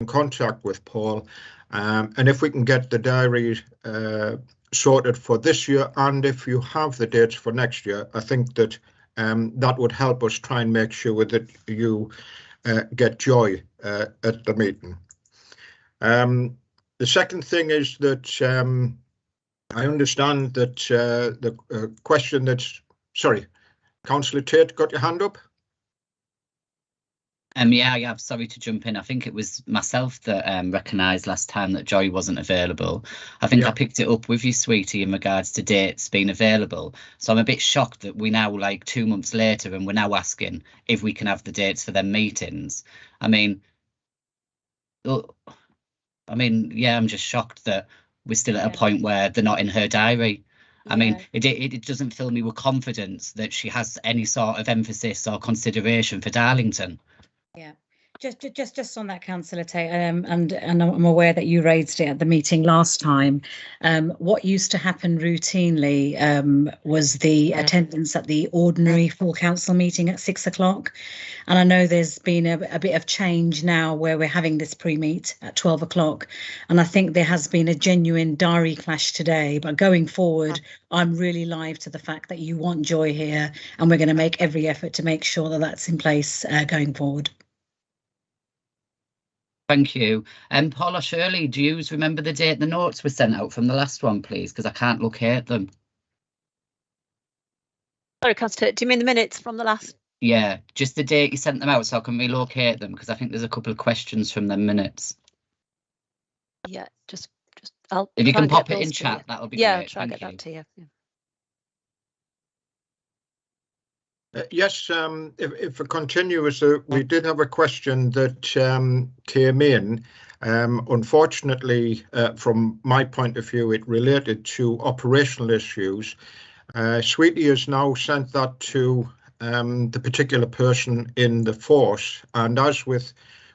in contact with Paul, and if we can get the diary sorted for this year, and if you have the dates for next year, I think that that would help us try and make sure that you get Joy at the meeting. The second thing is that I understand that the question that's, sorry, Councillor Tate, got your hand up? Yeah, I have. Sorry to jump in. I think it was myself that recognised last time that Joy wasn't available. I think I picked it up with you, sweetie, in regards to dates being available. So I'm a bit shocked that we now, like 2 months later, and we're now asking if we can have the dates for them meetings. I mean, yeah, I'm just shocked that we're still at a point where they're not in her diary. I mean, it doesn't fill me with confidence that she has any sort of emphasis or consideration for Darlington. Yeah, just on that, Councillor Tate, and I'm aware that you raised it at the meeting last time. What used to happen routinely was the attendance at the ordinary full council meeting at 6 o'clock. And I know there's been a bit of change now where we're having this pre-meet at 12 o'clock. And I think there has been a genuine diary clash today. But going forward, I'm really live to the fact that you want Joy here, and we're going to make every effort to make sure that that's in place going forward. Thank you. And Paula, Shirley, do you remember the date the notes were sent out from the last one, please? Because I can't locate them. Sorry, Councillor, do you mean the minutes from the last? Yeah, just the date you sent them out so I can relocate them, because I think there's a couple of questions from the minutes. Yeah, just if you can pop it in chat, that'll be great. Yeah, I'll try and get that to you. Yeah. Yes, if I continue, we did have a question that came in. Unfortunately, from my point of view, it related to operational issues. Sweetie has now sent that to the particular person in the force, and as with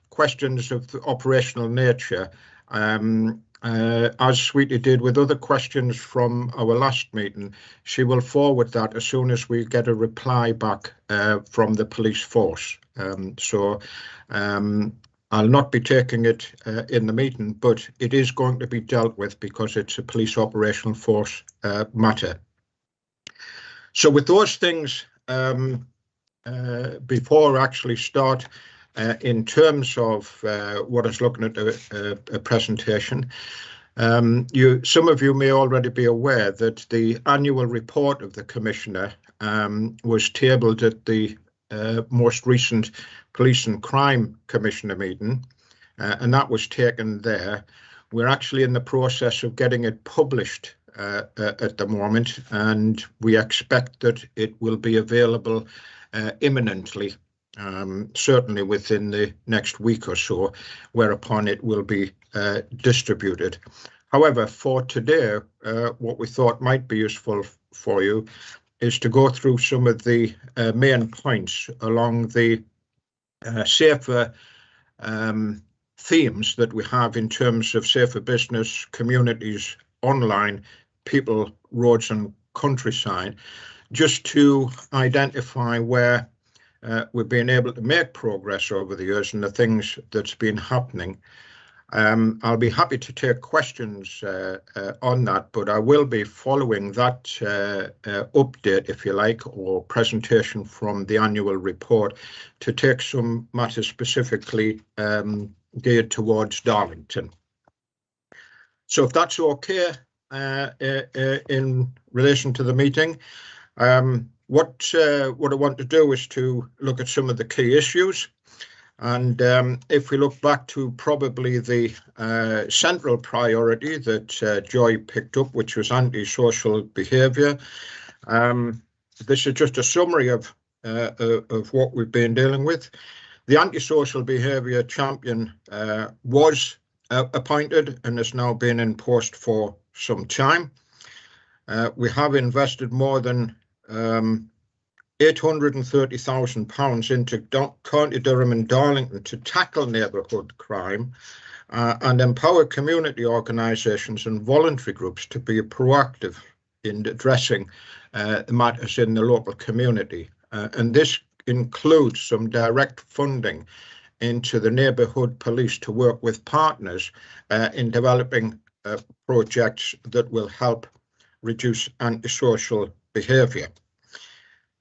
questions of the operational nature, as Sweetie did with other questions from our last meeting, she will forward that as soon as we get a reply back from the police force. So I'll not be taking it in the meeting, but it is going to be dealt with because it's a police operational force matter. So with those things, before I actually start, in terms of what I was looking at a presentation, some of you may already be aware that the annual report of the Commissioner was tabled at the most recent Police and Crime Commissioner meeting, and that was taken there. We're actually in the process of getting it published at the moment, and we expect that it will be available imminently. Certainly within the next week or so, whereupon it will be distributed. However, for today, what we thought might be useful for you is to go through some of the main points along the safer themes that we have in terms of safer business, communities, online, people, roads and countryside, just to identify where we've been able to make progress over the years and the things that's been happening. I'll be happy to take questions on that, but I will be following that update, if you like, or presentation from the annual report to take some matters specifically geared towards Darlington. So if that's okay in relation to the meeting, what I want to do is to look at some of the key issues. And if we look back to probably the central priority that Joy picked up, which was antisocial behaviour, this is just a summary of what we've been dealing with. The antisocial behaviour champion was appointed and has now been in post for some time. We have invested more than £830,000 into County Durham and Darlington to tackle neighbourhood crime and empower community organisations and voluntary groups to be proactive in addressing matters in the local community. And this includes some direct funding into the neighbourhood police to work with partners in developing projects that will help reduce antisocial behaviour.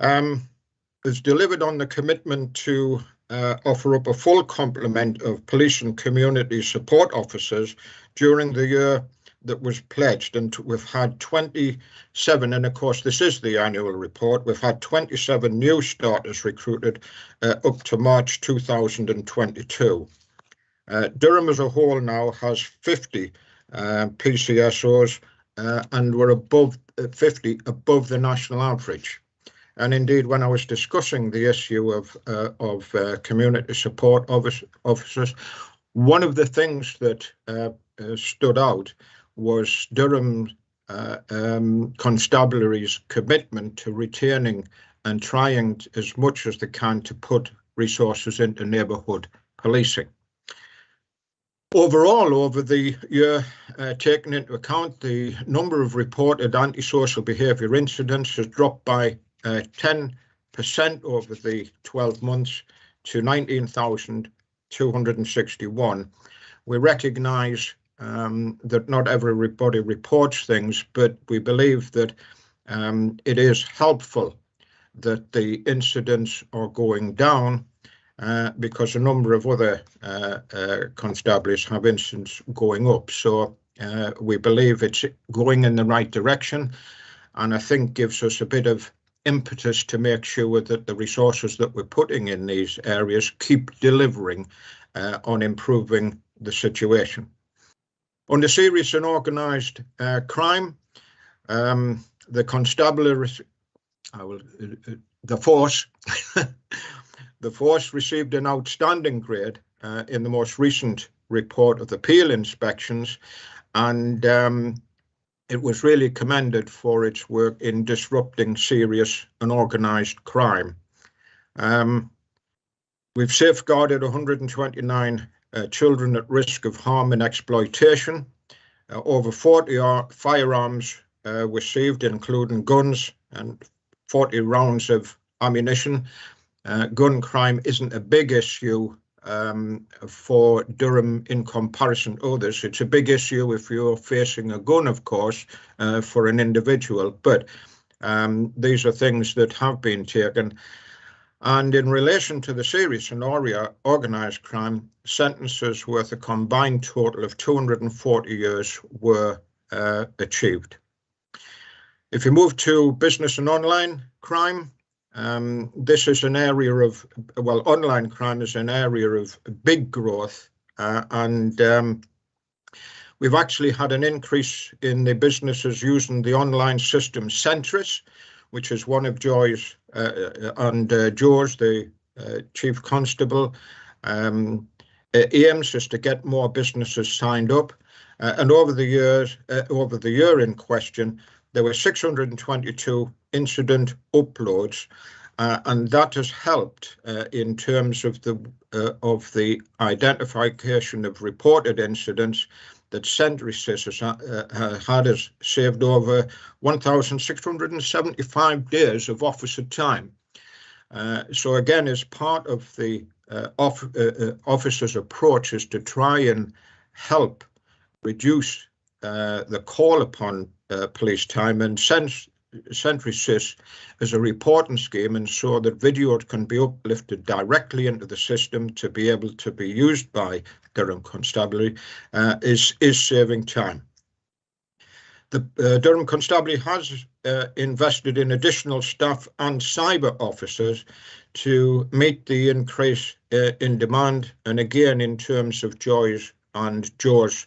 Has delivered on the commitment to offer up a full complement of police and community support officers during the year that was pledged, and we've had 27, and of course this is the annual report, we've had 27 new starters recruited up to March 2022. Durham as a whole now has 50 PCSOs, and we're above 50 above the national average. And indeed, when I was discussing the issue of community support officers, one of the things that stood out was Durham Constabulary's commitment to retaining and trying as much as they can to put resources into neighbourhood policing. Overall, over the year, taking into account the number of reported antisocial behaviour incidents has dropped by 10% over the 12 months to 19,261. We recognise that not everybody reports things, but we believe that it is helpful that the incidents are going down because a number of other constabularies have incidents going up. So we believe it's going in the right direction, and I think gives us a bit of impetus to make sure that the resources that we're putting in these areas keep delivering on improving the situation. On the serious and organised crime, the constabulary, the force, the force received an outstanding grade in the most recent report of the Peel inspections, and it was really commended for its work in disrupting serious and organised crime. We've safeguarded 129 children at risk of harm and exploitation. Over 40 firearms were seized, including guns and 40 rounds of ammunition. Gun crime isn't a big issue for Durham in comparison to others. It's a big issue if you're facing a gun, of course, for an individual, but these are things that have been taken. And in relation to the serious and organised crime, sentences worth a combined total of 240 years were achieved. If you move to business and online crime, this is an area of, well, online crime is an area of big growth, and we've actually had an increase in the businesses using the online system Centris, which is one of Joy's and George, the Chief Constable, aims is to get more businesses signed up. And over the year in question, there were 622 incident uploads, and that has helped in terms of the identification of reported incidents. That Centris has saved over 1,675 days of officer time. So again, as part of the officer's approach is to try and help reduce the call upon police time, and Centris is a reporting scheme, and so that videos can be uplifted directly into the system to be able to be used by Durham Constabulary, is saving time. The Durham Constabulary has invested in additional staff and cyber officers to meet the increase in demand, and again in terms of Joy's and Joe's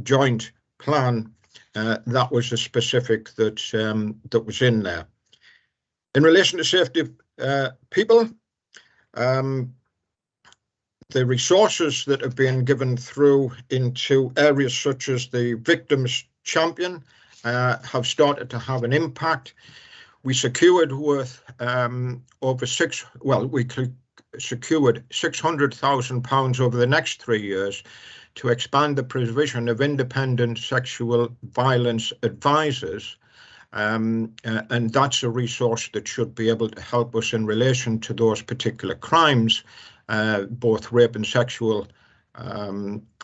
joint plan, that was a specific that was in there. In relation to safety people, the resources that have been given through into areas such as the Victims Champion have started to have an impact. We secured worth secured £600,000 over the next 3 years to expand the provision of independent sexual violence advisors, and that's a resource that should be able to help us in relation to those particular crimes, both rape and sexual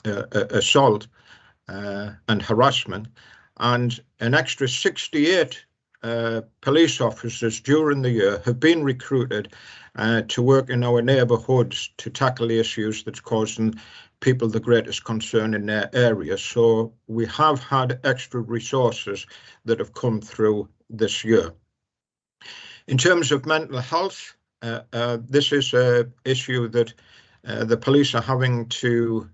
assault and harassment, and an extra 68 police officers during the year have been recruited to work in our neighbourhoods to tackle the issues that's causing people the greatest concern in their area. So we have had extra resources that have come through this year. In terms of mental health, this is an issue that the police are having to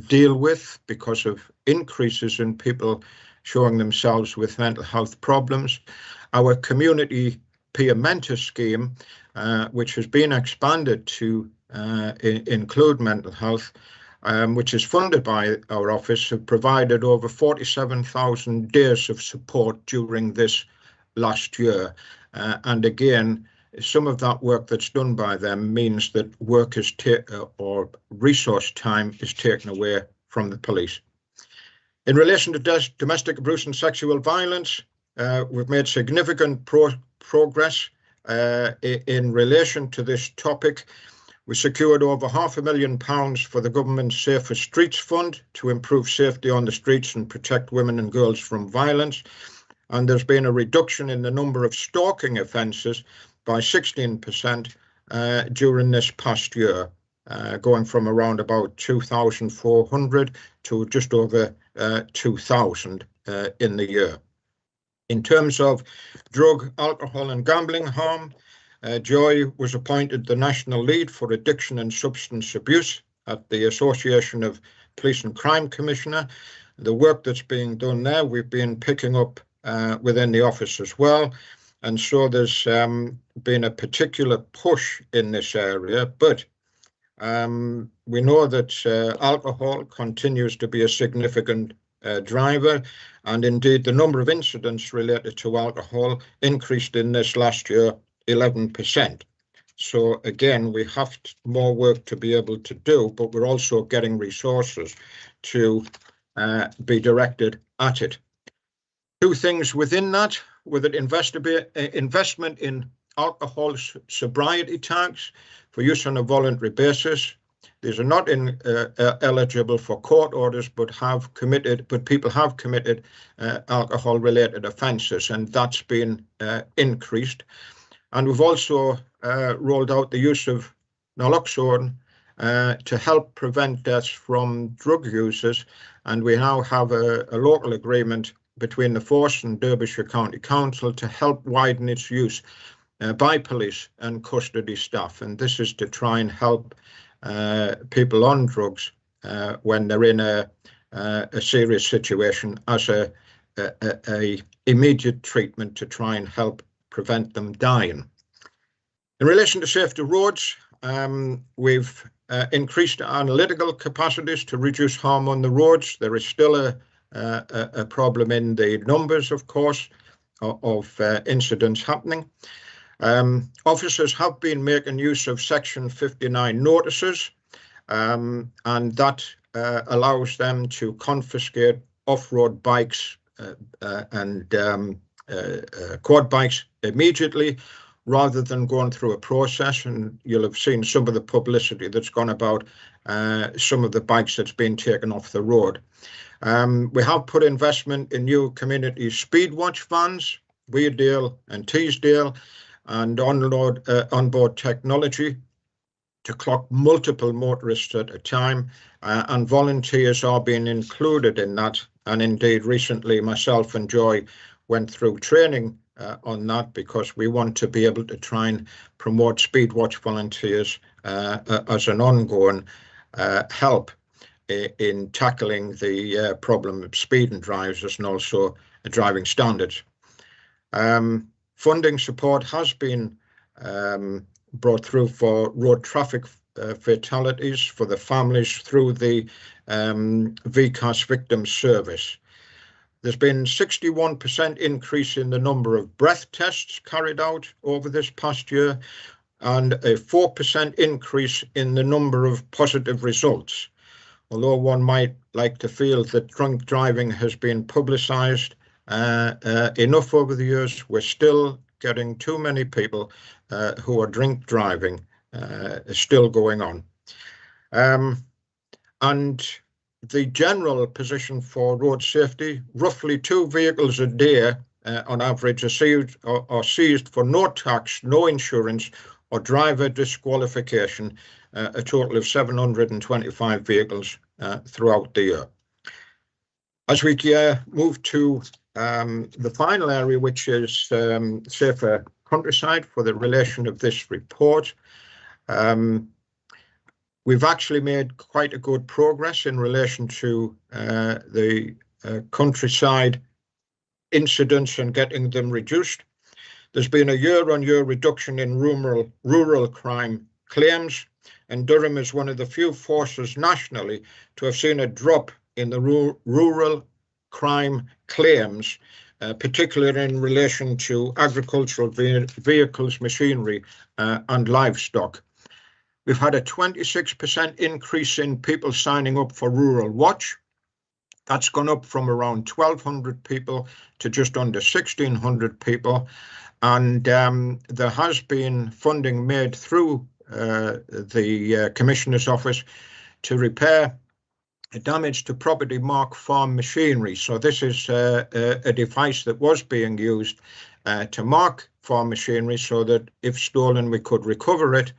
deal with because of increases in people showing themselves with mental health problems. Our community peer mentor scheme, which has been expanded to include mental health, which is funded by our office, have provided over 47,000 days of support during this last year. And again, some of that work that's done by them means that work is or resource time is taken away from the police. In relation to domestic abuse and sexual violence, we've made significant progress in relation to this topic. We secured over £500,000 for the government's Safer Streets Fund to improve safety on the streets and protect women and girls from violence. And there's been a reduction in the number of stalking offences by 16% during this past year, going from around about 2,400 to just over 2,000 in the year. In terms of drug, alcohol and gambling harm, Joy was appointed the National Lead for Addiction and Substance Abuse at the Association of Police and Crime Commissioner. The work that's being done there, we've been picking up within the office as well. And so there's been a particular push in this area, but we know that alcohol continues to be a significant driver, and indeed the number of incidents related to alcohol increased in this last year 11%. So again, we have more work to be able to do, but we're also getting resources to be directed at it. Two things within that, with it investment in alcohol sobriety tags for use on a voluntary basis. These are not eligible for court orders, but people have committed alcohol-related offences, and that's been increased. And we've also rolled out the use of naloxone to help prevent deaths from drug users, and we now have a local agreement between the Force and Derbyshire County Council to help widen its use by police and custody staff. And this is to try and help people on drugs when they're in a serious situation as a immediate treatment to try and help prevent them dying. In relation to safety roads, we've increased analytical capacities to reduce harm on the roads. There is still a problem in the numbers, of course, of incidents happening. Officers have been making use of Section 59 notices, and that allows them to confiscate off-road bikes and quad bikes immediately, rather than going through a process. And you'll have seen some of the publicity that's gone about some of the bikes that's been taken off the road. We have put investment in new community speed watch vans, Weardale and Teesdale, and onboard technology to clock multiple motorists at a time, and volunteers are being included in that. And indeed, recently myself and Joy went through training on that, because we want to be able to try and promote speed watch volunteers as an ongoing help in tackling the problem of speeding drivers and also driving standards. Funding support has been brought through for road traffic fatalities for the families through the VCAS Victim Service. There's been 61% increase in the number of breath tests carried out over this past year, and a 4% increase in the number of positive results. Although one might like to feel that drunk driving has been publicised enough over the years, we're still getting too many people who are drink driving is still going on. And the general position for road safety, roughly 2 vehicles a day on average are seized for no tax, no insurance or driver disqualification, a total of 725 vehicles throughout the year. As we move to the final area, which is safer countryside for the relation of this report, we've actually made quite a good progress in relation to the countryside incidents and getting them reduced. There's been a year-on-year reduction in rural crime claims, and Durham is one of the few forces nationally to have seen a drop in the rural crime claims, particularly in relation to agricultural vehicles, machinery, and livestock. We've had a 26% increase in people signing up for Rural Watch. That's gone up from around 1,200 people to just under 1,600 people. And there has been funding made through the Commissioner's Office to repair damage to property mark farm machinery. So this is a device that was being used to mark farm machinery so that if stolen, we could recover it.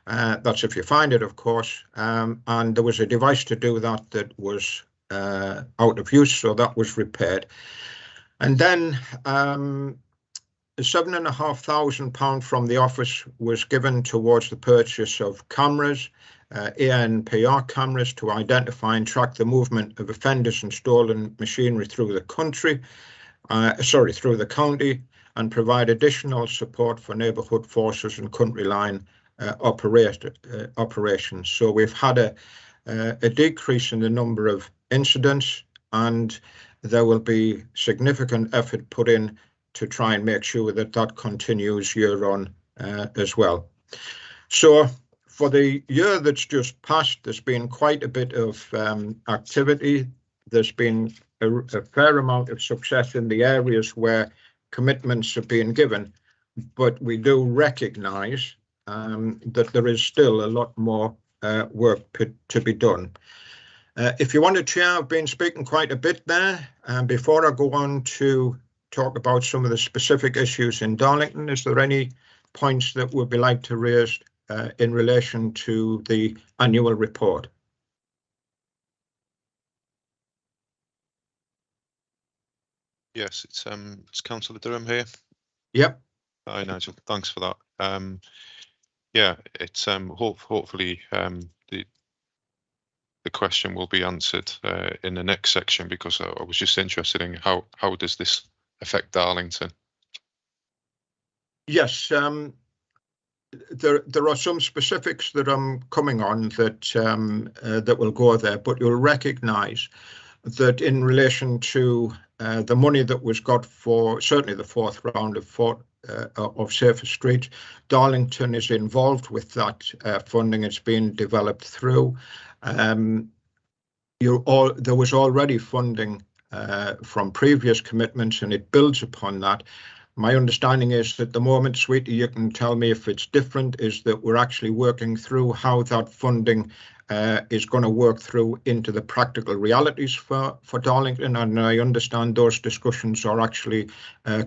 That's if you find it, of course. And there was a device to do that that was out of use, so that was repaired. And then £7,500 from the office was given towards the purchase of cameras, ANPR cameras, to identify and track the movement of offenders and stolen machinery through the county, and provide additional support for neighbourhood forces and country line operations. So we've had a decrease in the number of incidents, and there will be significant effort put in to try and make sure that that continues year on as well. So for the year that's just passed, there's been quite a bit of activity. There's been a fair amount of success in the areas where commitments have been given, but we do recognise that there is still a lot more work to be done. If you want to, Chair, I've been speaking quite a bit there. Before I go on to talk about some of the specific issues in Darlington, is there any points that would be like to raise in relation to the annual report? Yes, it's Councillor Durham here. Yep. Hi, Nigel. Thanks for that. Yeah, it's hopefully the question will be answered in the next section, because I was just interested in how does this affect Darlington? Yes, there are some specifics that I'm coming on that will go there, but you'll recognise that in relation to the money that was got for certainly the fourth round of Safer Streets, Darlington is involved with that funding. It's been developed through. There was already funding from previous commitments, and it builds upon that. My understanding is that at the moment, Sweetie, you can tell me if it's different, is that we're actually working through how that funding is going to work through into the practical realities for Darlington, and I understand those discussions are actually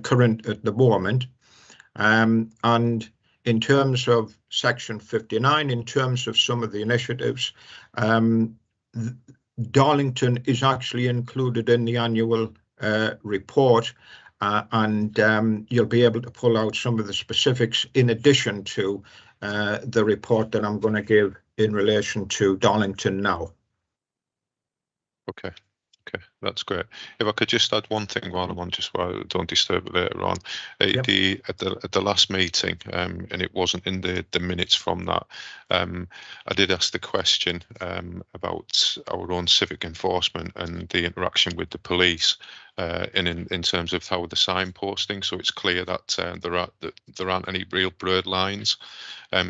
current at the moment. And in terms of Section 59, in terms of some of the initiatives, Darlington is actually included in the annual report, and you'll be able to pull out some of the specifics in addition to the report that I'm going to give in relation to Darlington now. Okay, that's great. If I could just add one thing while I'm on, just while I don't disturb it later on. Yep. At the last meeting, and it wasn't in the minutes from that, I did ask the question about our own civic enforcement and the interaction with the police, in terms of how the signposting, so it's clear that there aren't any real blurred lines.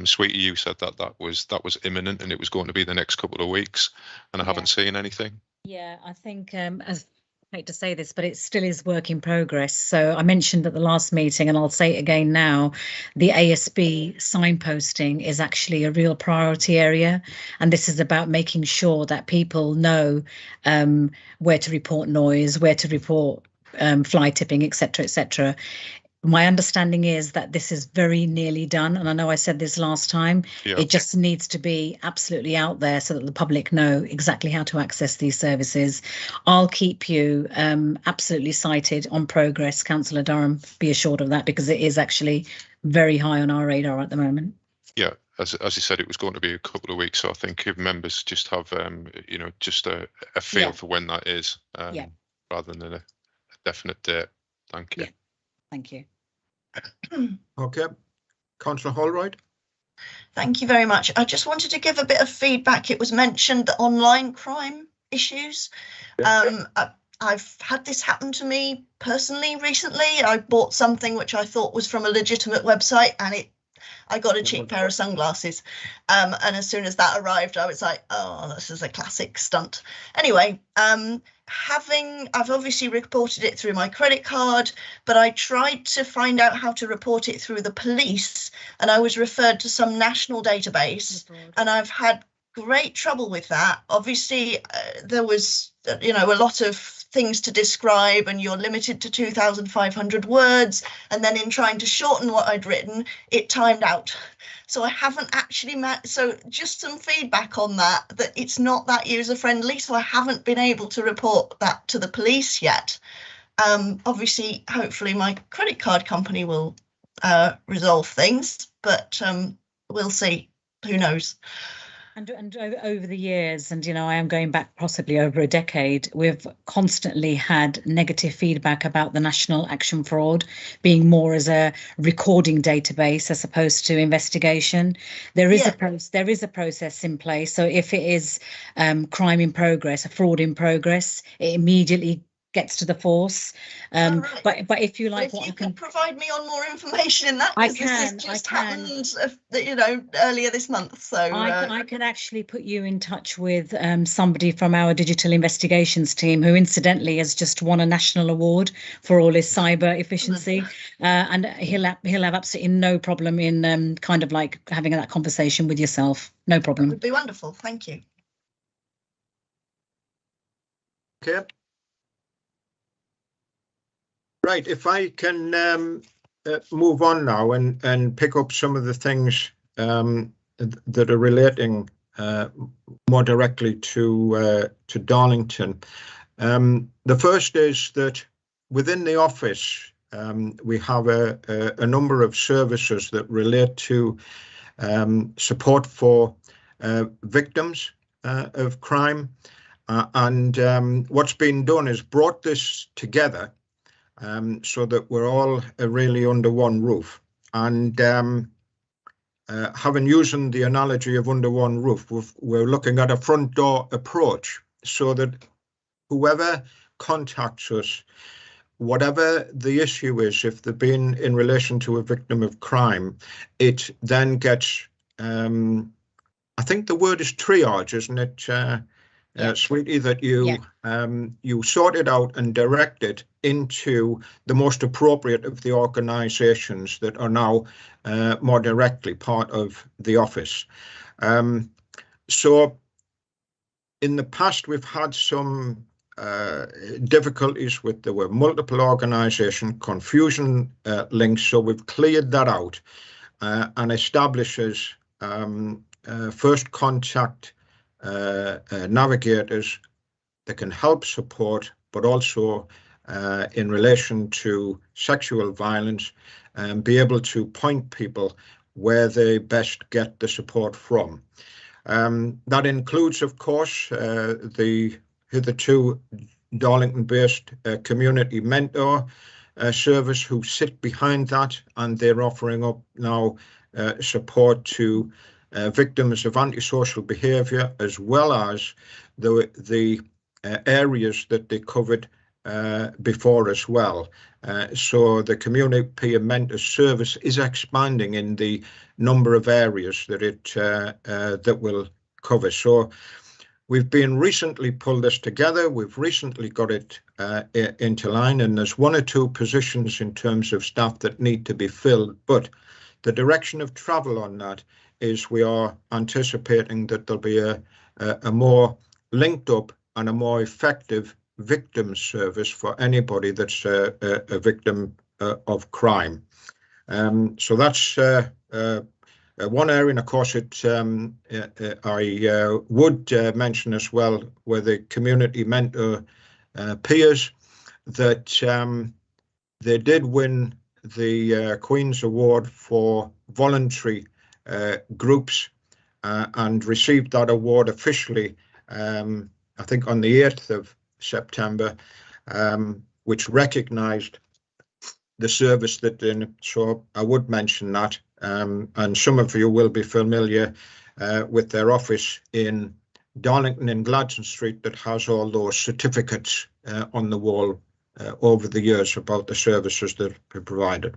Sweetie, you said that was imminent and it was going to be the next couple of weeks, and I haven't seen anything. Yeah, I think as hate to say this, but it still is work in progress. So I mentioned at the last meeting, and I'll say it again now, the ASB signposting is actually a real priority area. And this is about making sure that people know where to report noise, where to report fly tipping, etc., etc. My understanding is that this is very nearly done. And I know I said this last time, it just needs to be absolutely out there so that the public know exactly how to access these services. I'll keep you absolutely cited on progress, Councillor Durham, be assured of that, because it is actually very high on our radar at the moment. Yeah, as you said, it was going to be a couple of weeks. So I think if members just have, you know, just a feel for when that is, rather than a definite date. Thank you. Yeah. Thank you. Okay, Councillor Holroyd. Thank you very much. I just wanted to give a bit of feedback. It was mentioned that online crime issues. I've had this happen to me personally recently. I bought something which I thought was from a legitimate website, and I got a cheap pair of sunglasses. And as soon as that arrived, I was like, oh, this is a classic stunt. Anyway, I've obviously reported it through my credit card, but I tried to find out how to report it through the police, and I was referred to some national database, and I've had great trouble with that. Obviously, there was, you know, a lot of things to describe, and you're limited to 2,500 words. And then in trying to shorten what I'd written, it timed out. So I haven't actually so just some feedback on that it's not that user friendly. So I haven't been able to report that to the police yet. Obviously, hopefully my credit card company will resolve things, but we'll see. Who knows? And over the years, and, you know, I am going back possibly over a decade, we've constantly had negative feedback about the National Action Fraud being more as a recording database as opposed to investigation. There is a process in place. So if it is crime in progress, a fraud in progress, it immediately gets to the force. But if you like, if you can provide me on more information in that, I this can. has just happened, you know, earlier this month. So I can actually put you in touch with somebody from our digital investigations team, who incidentally has just won a national award for all his cyber efficiency, and he'll have absolutely no problem in kind of like having that conversation with yourself. No problem. That would be wonderful. Thank you. Okay. Right, if I can move on now and pick up some of the things that are relating more directly to Darlington. The first is that within the office we have a number of services that relate to support for victims of crime, and what's been done is brought this together so that we're all really under one roof. And having using the analogy of under one roof, we're looking at a front door approach, so that whoever contacts us, whatever the issue is, if they've been in relation to a victim of crime, it then gets, I think the word is triage, isn't it, Sweetie, that you sort it out and direct it into the most appropriate of the organisations that are now more directly part of the office. So in the past, we've had some difficulties with, there were multiple organisation confusion links, so we've cleared that out and establishes first contact navigators that can help support, but also in relation to sexual violence, and be able to point people where they best get the support from. That includes, of course, the hitherto Darlington-based community mentor service, who sit behind that, and they're offering up now support to victims of antisocial behaviour, as well as the areas that they covered before as well. So the community peer mentor service is expanding in the number of areas that it that will cover. So We've been recently pulled this together. We've recently got it into line, and there's 1 or 2 positions in terms of staff that need to be filled. But the direction of travel on that is we are anticipating that there'll be a more linked up and a more effective victim service for anybody that's a victim of crime. So that's one area, and of course, I would mention as well where the community mentor peers that they did win the Queen's Award for voluntary groups and received that award officially, I think on the 8th of September, which recognised the service that in. So I would mention that, and some of you will be familiar with their office in Darlington in Gladstone Street that has all those certificates on the wall over the years about the services that are provided.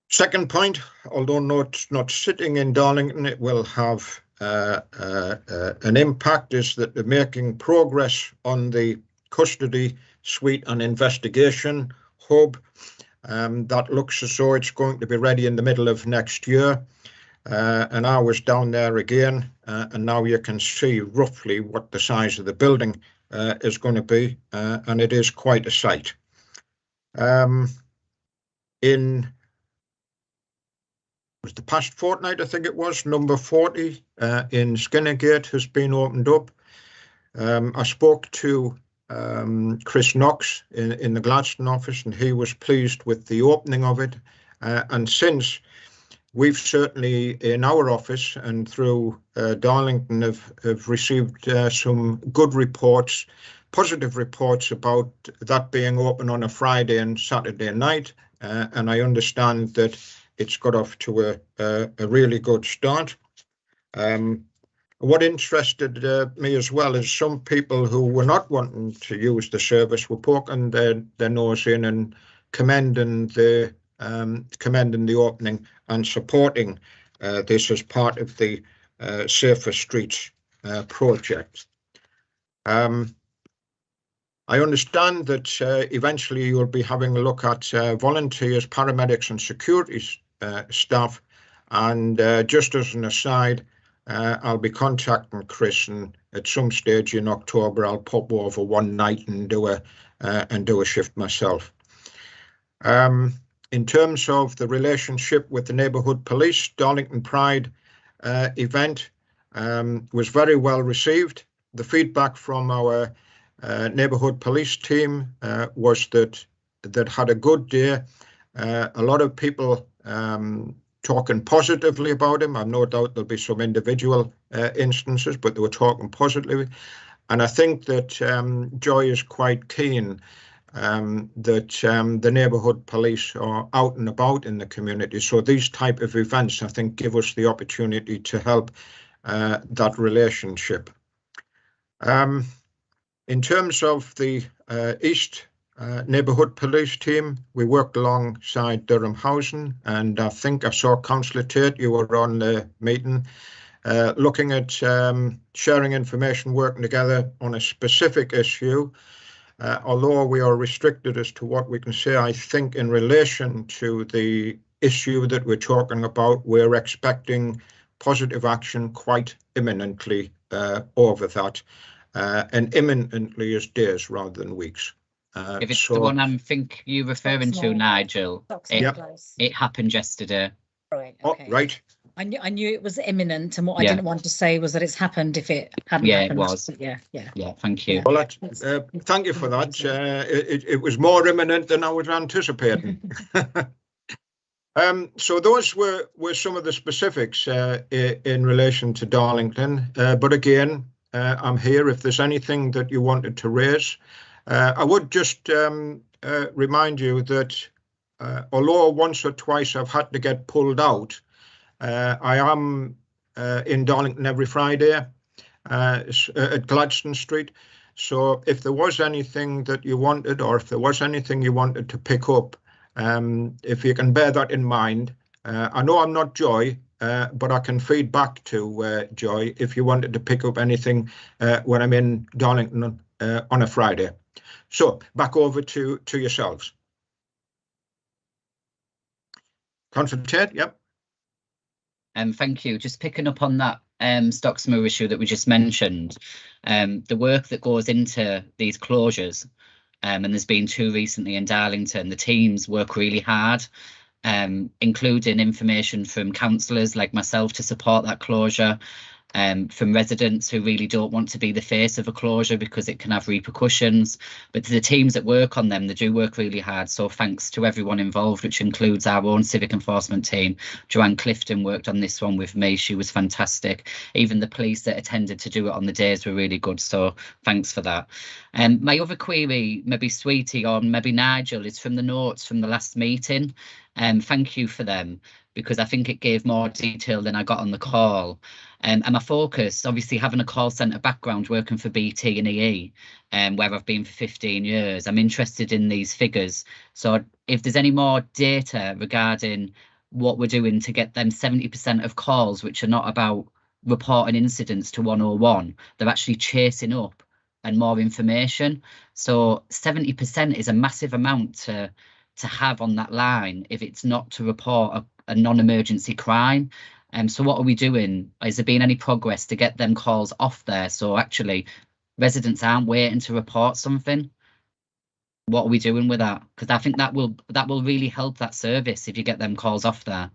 Second point, although not sitting in Darlington, it will have an impact, is that they're making progress on the custody suite and investigation hub. That looks as though it's going to be ready in the middle of next year. And I was down there again, and now you can see roughly what the size of the building is going to be, and it is quite a sight. Was the past fortnight, I think it was, number 40 in Skinnergate has been opened up. I spoke to Chris Knox in the Gladstone office, and he was pleased with the opening of it. And since, we've certainly in our office and through Darlington have received some good reports, positive reports about that being open on a Friday and Saturday night. And I understand that it's got off to a really good start. What interested me as well is some people who were not wanting to use the service were poking their nose in and commending the opening and supporting this as part of the Safer Streets project. I understand that eventually you'll be having a look at volunteers, paramedics and security staff, and just as an aside, I'll be contacting Chris, and at some stage in October I'll pop over one night and do a shift myself. In terms of the relationship with the neighbourhood police, Darlington Pride event was very well received. The feedback from our neighbourhood police team was that had a good day. A lot of people talking positively about him. I've no doubt there'll be some individual instances, but they were talking positively. And I think that Joy is quite keen that the neighbourhood police are out and about in the community. So these type of events, I think, give us the opportunity to help that relationship. In terms of the East neighbourhood police team, we worked alongside Durham Housing, and I think I saw Councillor Tate, you were on the meeting, looking at sharing information, working together on a specific issue. Although we are restricted as to what we can say, I think in relation to the issue that we're talking about, we're expecting positive action quite imminently over that. And imminently is days rather than weeks. If it's the one I think you're referring to, Nigel, it happened yesterday. Right. Okay. Oh, right. I knew it was imminent, and what I didn't want to say was that it's happened if it hadn't happened. It was. Yeah. Thank you. Well, thank you for that. It was more imminent than I was anticipating. So those were some of the specifics in relation to Darlington. But again, I'm here if there's anything that you wanted to raise. I would just remind you that although once or twice I've had to get pulled out, I am in Darlington every Friday at Gladstone Street. So if there was anything that you wanted, or if there was anything you wanted to pick up, if you can bear that in mind. I know I'm not Joy, but I can feed back to Joy if you wanted to pick up anything when I'm in Darlington on a Friday. So back over to yourselves. Councillor Tate, yep. Thank you. Just picking up on that Stocksmoor issue that we just mentioned, the work that goes into these closures, and there's been 2 recently in Darlington, the teams work really hard, including information from councillors like myself to support that closure, from residents who really don't want to be the face of a closure because it can have repercussions. But to the teams that work on them, they do work really hard. So thanks to everyone involved, which includes our own civic enforcement team. Joanne Clifton worked on this one with me. She was fantastic. Even the police that attended to do it on the days were really good. So thanks for that. My other query, maybe Sweetie or maybe Nigel, is from the notes from the last meeting. Thank you for them, because I think it gave more detail than I got on the call. And my focus, obviously having a call centre background working for BT and EE, where I've been for 15 years, I'm interested in these figures. So if there's any more data regarding what we're doing to get them 70% of calls, which are not about reporting incidents to 101, they're actually chasing up and more information. So 70% is a massive amount to have on that line if it's not to report a non-emergency crime. So what are we doing? Has there been any progress to get them calls off there? So actually residents aren't waiting to report something. What are we doing with that? Because I think that will really help that service if you get them calls off there.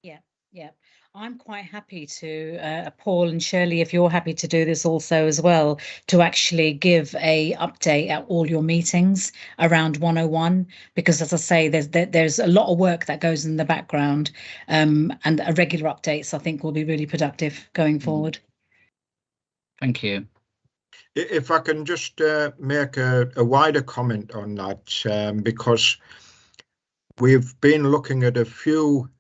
Yeah. I'm quite happy to, Paul and Shirley, if you're happy to do this also as well, to actually give a update at all your meetings around 101, because as I say, there's a lot of work that goes in the background, and a regular updates I think will be really productive going forward. Thank you. If I can just make a wider comment on that, because we've been looking at a few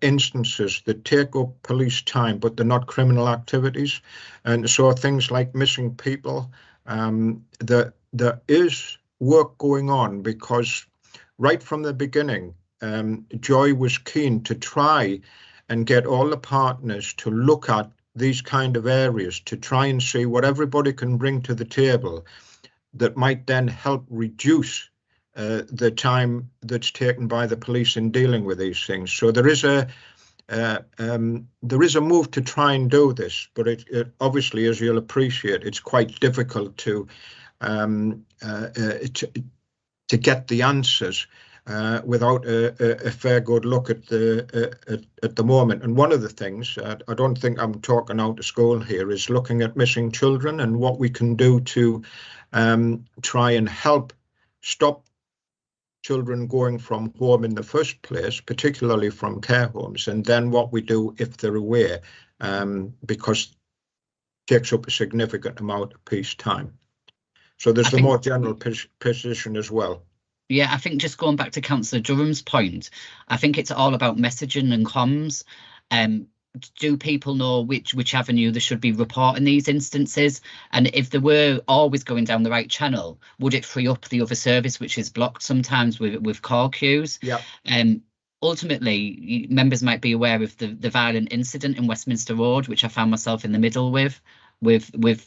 instances that take up police time, but they're not criminal activities. And so things like missing people, there is work going on, because right from the beginning, Joy was keen to try and get all the partners to look at these kind of areas to try and see what everybody can bring to the table that might then help reduce the time that's taken by the police in dealing with these things. So there is a move to try and do this, but it obviously, as you'll appreciate, it's quite difficult to get the answers without a fair good look at the moment. And one of the things, I don't think I'm talking out of school here, is looking at missing children and what we can do to try and help stop children going from home in the first place, particularly from care homes, and then what we do if they're away, because it takes up a significant amount of police time. So there's the more general position as well. Yeah, I think just going back to Councillor Durham's point, I think it's all about messaging and comms. Do people know which avenue they should be reporting these instances? And if they were always going down the right channel, would it free up the other service, which is blocked sometimes with call queues? Yeah. Ultimately, members might be aware of the violent incident in Westminster Road, which I found myself in the middle with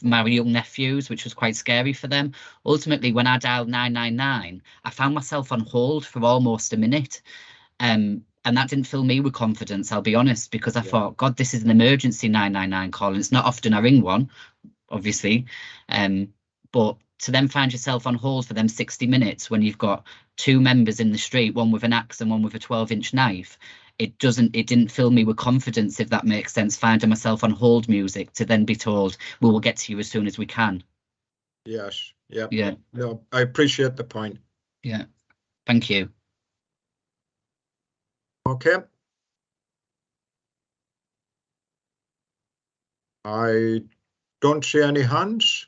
my young nephews, which was quite scary for them. Ultimately, when I dialed 999, I found myself on hold for almost a minute. And that didn't fill me with confidence, I'll be honest, because I thought, God, this is an emergency 999 call. And it's not often I ring one, obviously. But to then find yourself on hold for them 60 minutes when you've got 2 members in the street, one with an axe and one with a 12-inch knife, it didn't fill me with confidence, if that makes sense, finding myself on hold music to then be told, we will get to you as soon as we can. Yes. Yeah. Yeah. No, I appreciate the point. Yeah. Thank you. Okay. I don't see any hands.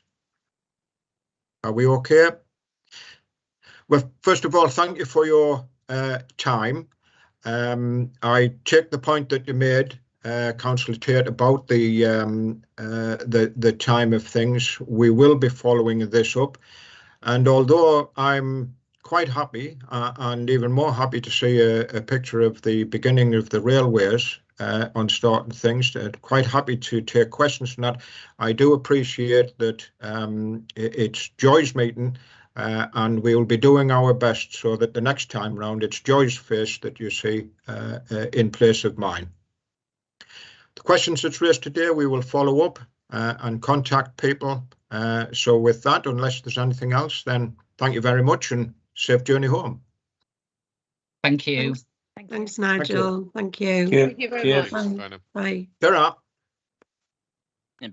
Are we okay? Well, first of all, thank you for your time. I take the point that you made, Councillor Tate, about the time of things. We will be following this up, and although I'm quite happy and even more happy to see a picture of the beginning of the railways on starting things. Quite happy to take questions from that. I do appreciate that it's Joy's meeting, and we will be doing our best so that the next time round it's Joy's face that you see in place of mine. The questions that's raised today, we will follow up and contact people. So with that, unless there's anything else, then thank you very much and safe journey home. Thank you. Thanks, Nigel. Thank you. Cheers. Thank you very much. Bye. Ta-ra.